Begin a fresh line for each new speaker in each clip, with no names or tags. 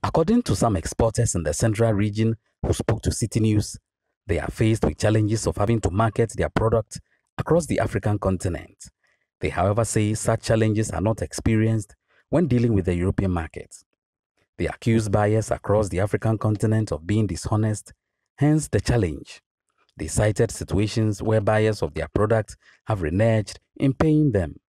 According to some exporters in the central region who spoke to Citi News, they are faced with challenges of having to market their product across the African continent. They, however, say such challenges are not experienced when dealing with the European market. They accuse buyers across the African continent of being dishonest, hence the challenge. They cited situations where buyers of their products have reneged in paying them.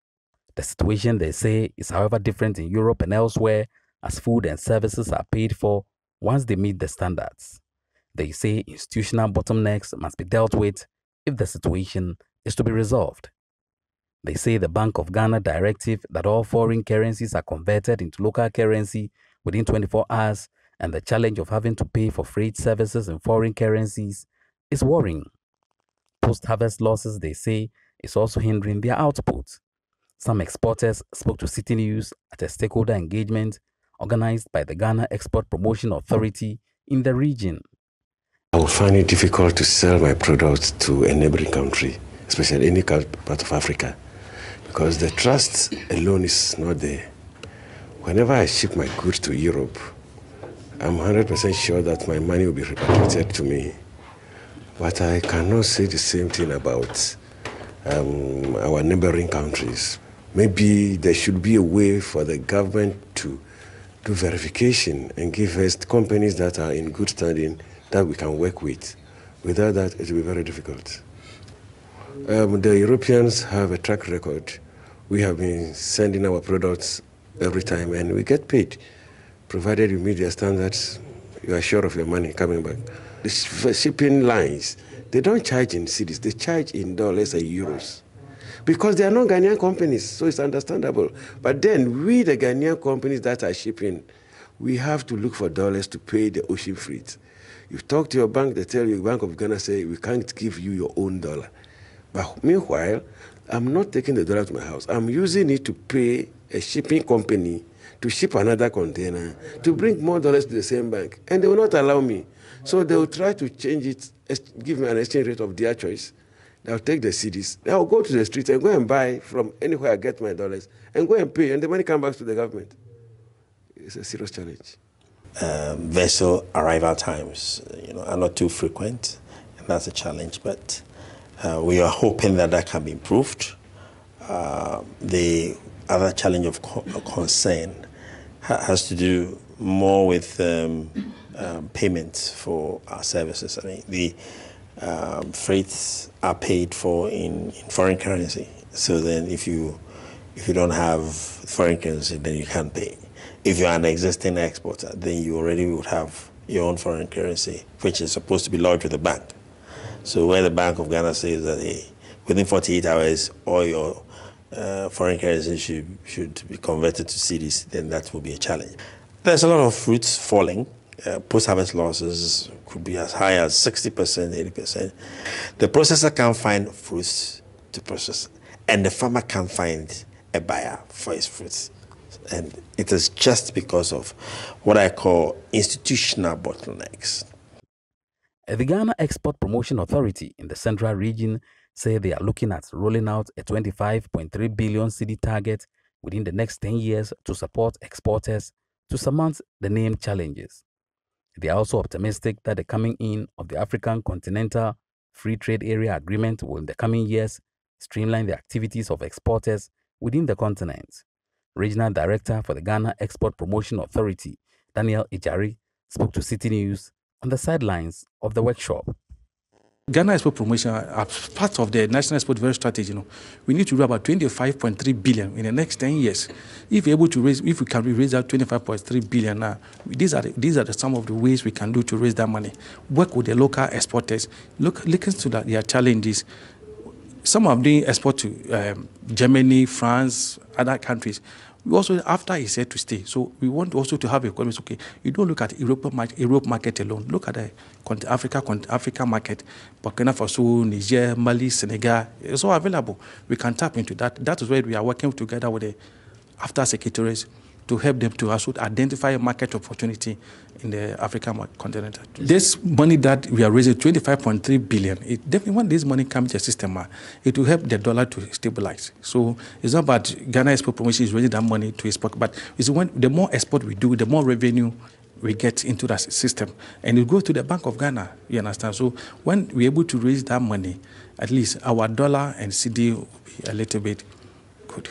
The situation, they say, is however different in Europe and elsewhere, as food and services are paid for once they meet the standards. They say institutional bottlenecks must be dealt with if the situation is to be resolved. They say the Bank of Ghana directive that all foreign currencies are converted into local currency within 24 hours and the challenge of having to pay for freight services in foreign currencies is worrying. Post-harvest losses, they say, is also hindering their output. Some exporters spoke to Citi News at a stakeholder engagement organized by the Ghana Export Promotion Authority in the region.
I would find it difficult to sell my products to a neighboring country, especially any part of Africa, because the trust alone is not there. Whenever I ship my goods to Europe, I'm 100% sure that my money will be repatriated to me. But I cannot say the same thing about our neighboring countries. Maybe there should be a way for the government to do verification and give us companies that are in good standing that we can work with. Without that, it will be very difficult. The Europeans have a track record. We have been sending our products every time and we get paid. Provided you meet their standards, you are sure of your money coming back. The shipping lines, they don't charge in cedis, they charge in dollars and euros. Because they are not Ghanaian companies, so it's understandable. But then we, the Ghanaian companies that are shipping, we have to look for dollars to pay the ocean freight. You talk to your bank, they tell you, Bank of Ghana say, we can't give you your own dollar. But meanwhile, I'm not taking the dollar to my house. I'm using it to pay a shipping company to ship another container, to bring more dollars to the same bank. And they will not allow me. So they will try to change it, give me an exchange rate of their choice. They'll take the cedis. They'll go to the street and go and buy from anywhere I get my dollars and go and pay, and the money comes back to the government. It's a serious challenge.
Vessel arrival times, are not too frequent, and that's a challenge. But we are hoping that can be improved. The other challenge of concern has to do more with payment for our services. I mean, the freights are paid for in foreign currency. So then if you don't have foreign currency, then you can't pay. If you're an existing exporter, then you already would have your own foreign currency, which is supposed to be lodged with the bank. So where the Bank of Ghana says that, hey, within 48 hours, all your foreign currency should be converted to cedis, then that will be a challenge. There's a lot of fruits falling. Post-harvest losses could be as high as 60%, 80%. The processor can't find fruits to process, and the farmer can't find a buyer for his fruits. And it is just because of what I call institutional bottlenecks.
The Ghana Export Promotion Authority in the central region say they are looking at rolling out a 25.3 billion cedi target within the next 10 years to support exporters to surmount the named challenges. They are also optimistic that the coming in of the African Continental Free Trade Area Agreement will in the coming years streamline the activities of exporters within the continent. Regional Director for the Ghana Export Promotion Authority, Daniel Ijari, spoke to Citi News on the sidelines of the workshop.
Ghana Export Promotion, as part of the National Export Development Strategy, we need to do about 25.3 billion in the next 10 years. If we can raise that 25.3 billion now, these are some of the ways we can do to raise that money. Work with the local exporters, look into their challenges. Some of them export to Germany, France, other countries. We also, after he said to stay, so we want also to have economies. Okay, you don't look at Europe market alone. Look at the Africa market, Burkina Faso, Niger, Mali, Senegal. It's all available. We can tap into that. That is where we are working together with the AFTA secretaries to help them to also identify a market opportunity in the African continent. This money that we are raising, 25.3 billion, it definitely, when this money comes to the system, it will help the dollar to stabilize. So it's not about Ghana Export Promotion is raising that money to export, but it's when the more export we do, the more revenue we get into that system. And it goes to the Bank of Ghana, you understand? So when we're able to raise that money, at least our dollar and CD will be a little bit good.